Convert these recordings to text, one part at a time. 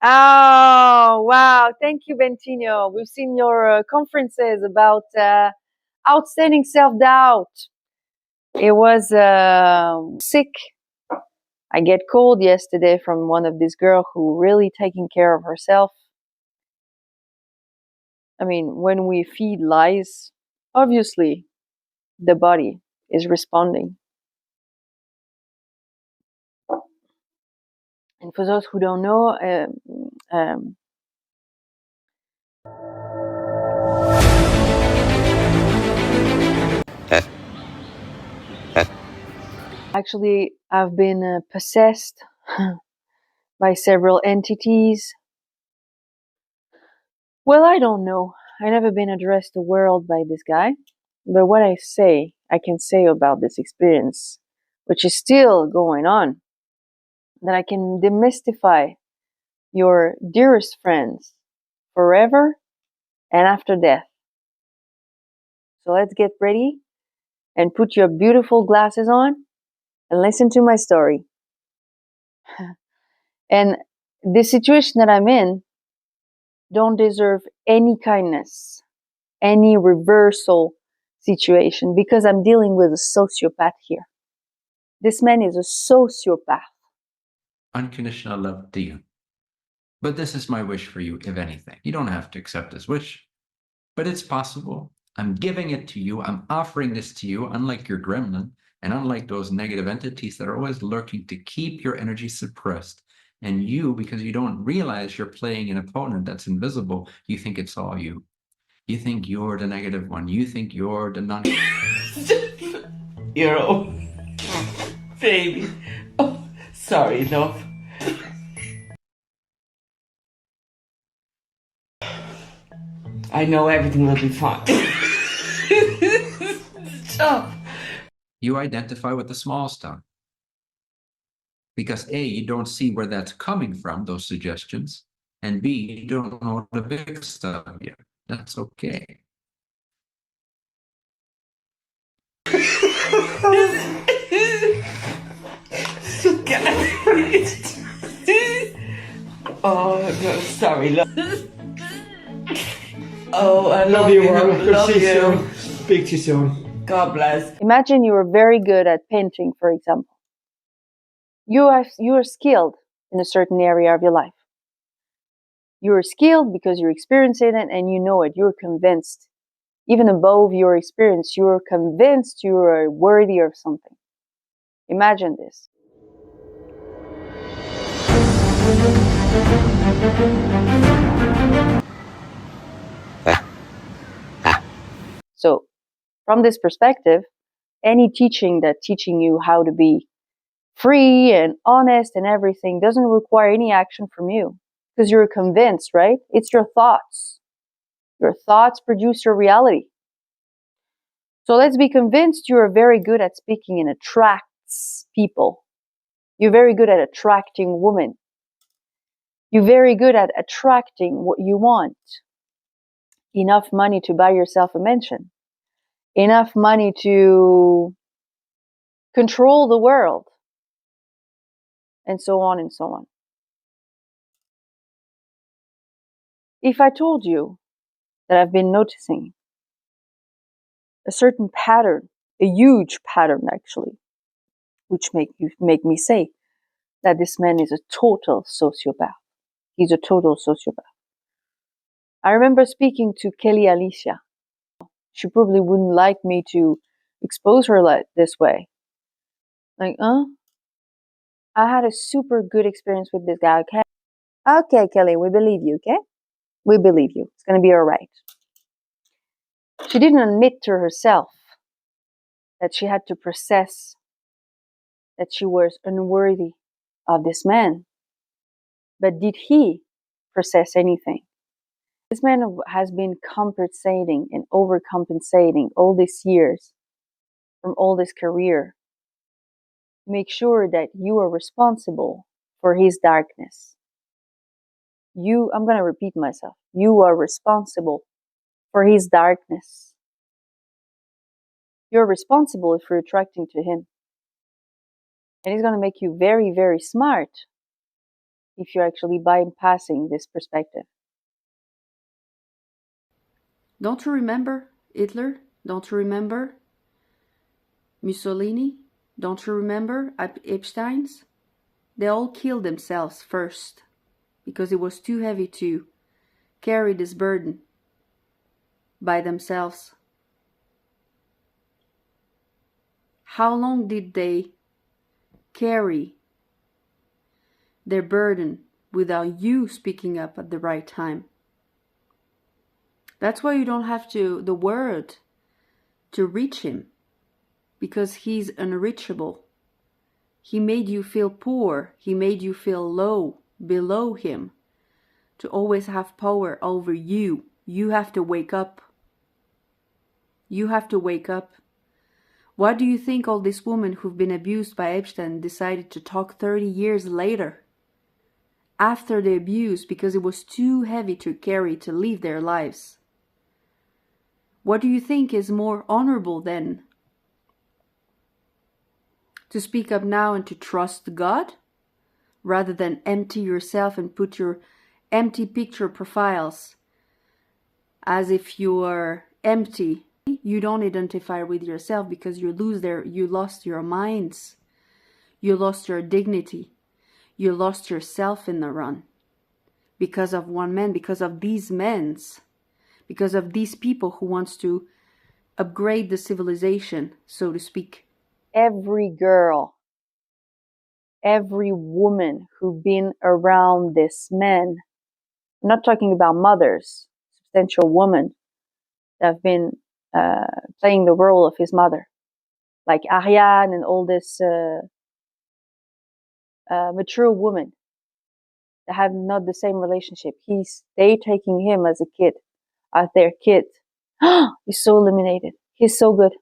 Oh, wow. Thank you, Bentinho. We've seen your conferences about outstanding self-doubt. It was sick. I get called yesterday from one of these girls who really taking care of herself. I mean, when we feed lies, obviously the body is responding. And for those who don't know, actually, I've been possessed by several entities. Well, I don't know. I never been addressed the world by this guy. But what I can say about this experience, which is still going on, that I can demystify your dearest friends forever and after death. So let's get ready and put your beautiful glasses on and listen to my story. And the situation that I'm in don't deserve any kindness, any reversal situation, because I'm dealing with a sociopath here. This man is a sociopath. Unconditional love to you. But this is my wish for you, if anything. You don't have to accept this wish, but it's possible. I'm giving it to you. I'm offering this to you, unlike your gremlin, and unlike those negative entities that are always lurking to keep your energy suppressed. And you, because you don't realize you're playing an opponent that's invisible, you think it's all you. You think you're the negative one. You think you're the non. Hero. Baby. Oh, sorry, love. I know everything will be fine. Stop. You identify with the small stuff. Because A, you don't see where that's coming from, those suggestions, and B, you don't know the big stuff yet. That's okay. Oh, no, sorry, love. Oh, I love you, Warren. Love you. Speak to you soon. God bless. Imagine you are very good at painting, for example. You are skilled in a certain area of your life. You are skilled because you're experiencing it and you know it. You're convinced. Even above your experience, you're convinced you are worthy of something. Imagine this. So, from this perspective, any teaching that teaching you how to be free and honest and everything doesn't require any action from you because you're convinced, right? It's your thoughts. Your thoughts produce your reality. So let's be convinced you are very good at speaking and attracts people. You're very good at attracting women. You're very good at attracting what you want. Enough money to buy yourself a mansion. Enough money to control the world. And so on and so on. If I told you that I've been noticing a certain pattern, a huge pattern actually, which make me say that this man is a total sociopath. He's a total sociopath. I remember speaking to Kelly Alicia. She probably wouldn't like me to expose her like this way. Like, I had a super good experience with this guy, okay? Okay, Kelly, we believe you, okay? We believe you. It's gonna be all right. She didn't admit to herself that she had to process that she was unworthy of this man. But did he process anything? This man has been compensating and overcompensating all these years from all this career. Make sure that you are responsible for his darkness. I'm going to repeat myself. You are responsible for his darkness. You're responsible if you're attracting to him. And he's going to make you very, very smart if you're actually bypassing this perspective. Don't you remember Hitler? Don't you remember Mussolini? Don't you remember Epstein's? They all killed themselves first because it was too heavy to carry this burden by themselves. How long did they carry their burden without you speaking up at the right time? That's why you don't have the word to reach him, because he's unreachable. He made you feel poor. He made you feel low, below him, to always have power over you. You have to wake up. You have to wake up. Why do you think all these women who've been abused by Epstein decided to talk 30 years later? After the abuse, because it was too heavy to carry to live their lives. What do you think is more honorable then? To speak up now and to trust God, rather than empty yourself and put your empty picture profiles as if you are empty. You don't identify with yourself because you lost your minds. You lost your dignity. You lost yourself in the run. Because of one man, because of these men's, because of these people who wants to upgrade the civilization, so to speak. Every girl, every woman who've been around this man, I'm not talking about mothers, substantial women that have been playing the role of his mother, like Ariane and all this mature women that have not the same relationship. They taking him as a kid, as their kid. He's so eliminated. He's so good.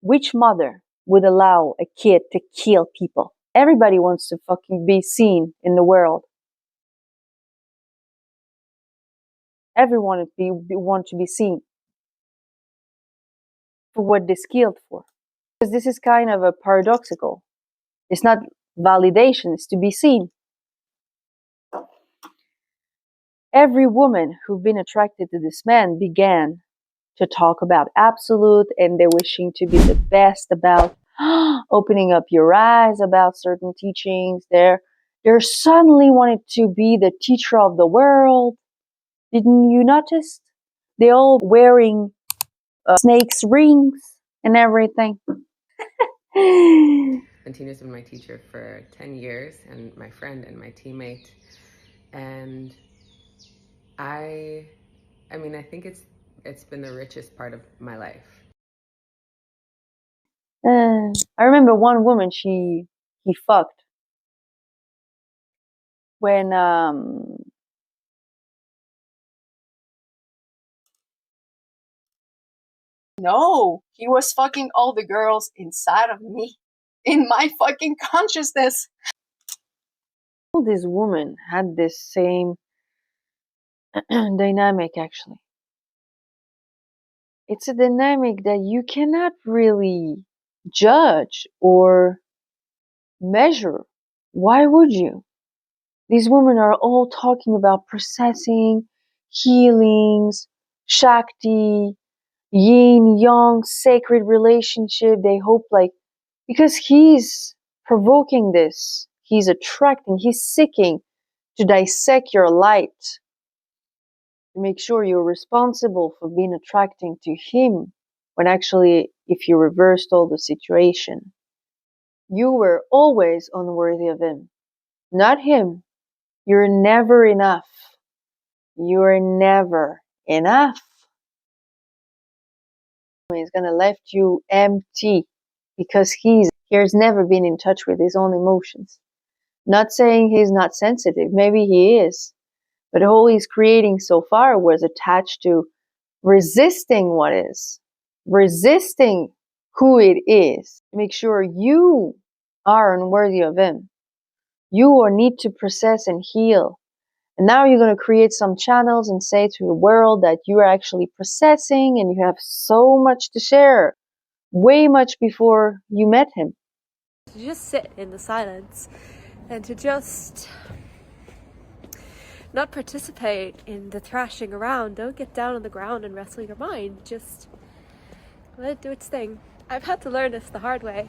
Which mother would allow a kid to kill people? Everybody wants to fucking be seen in the world. Everyone want to be seen for what they're skilled for. Because this is kind of a paradoxical. It's not validation, it's to be seen. Every woman who've been attracted to this man began to talk about absolute, and they're wishing to be the best about opening up your eyes about certain teachings. They're suddenly wanted to be the teacher of the world. Didn't you notice? They're all wearing snakes rings and everything. Bentinho's been my teacher for 10 years and my friend and my teammate. And I think it's been the richest part of my life. I remember one woman he fucked when No, he was fucking all the girls inside of me, in my fucking consciousness. all these women had this same dynamic, actually. It's a dynamic that you cannot really judge or measure. Why would you? These women are all talking about processing, healings, Shakti, yin, yang, sacred relationship. They hope because he's provoking this, he's attracting, he's seeking to dissect your light, to make sure you're responsible for being attracting to him, when actually, if you reversed all the situation, you were always unworthy of him, not him. You're never enough. You're never enough. He's gonna left you empty because he has never been in touch with his own emotions. Not saying he's not sensitive, maybe he is, but all he's creating so far was attached to resisting what is, resisting who it is. Make sure you are unworthy of him. You need to process and heal. And now you're going to create some channels and say to the world that you are actually processing and you have so much to share, way much before you met him. Just sit in the silence and to just not participate in the thrashing around. Don't get down on the ground and wrestle your mind. Just let it do its thing. I've had to learn this the hard way,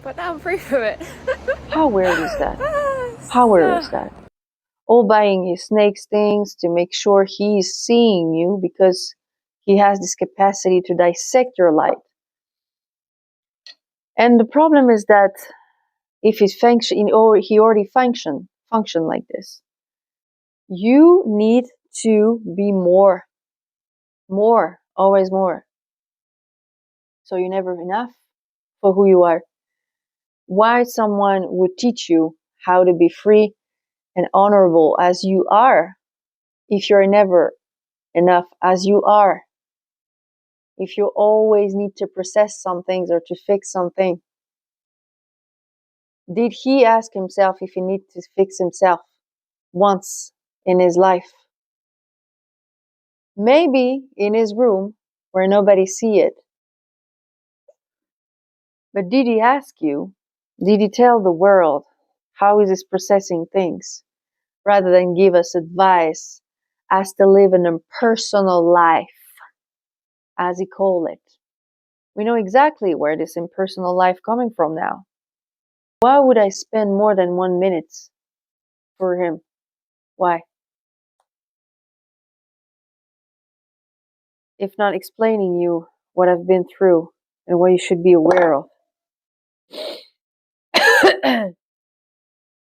but now I'm free from it. How weird is that? How weird is that? All buying his snake stings to make sure he's seeing you because he has this capacity to dissect your light. And the problem is that if he's he already function like this, you need to be more, always more. So you're never enough for who you are. Why someone would teach you how to be free and honorable as you are if you're never enough as you are? If you always need to process some things or to fix something? Did he ask himself if he needs to fix himself once in his life? Maybe in his room where nobody see it. But did he ask you? Did he tell the world how he is processing things rather than give us advice as to live an impersonal life, as he called it? We know exactly where this impersonal life coming from now. Why would I spend more than 1 minute for him? Why? If not explaining you what I've been through and what you should be aware of.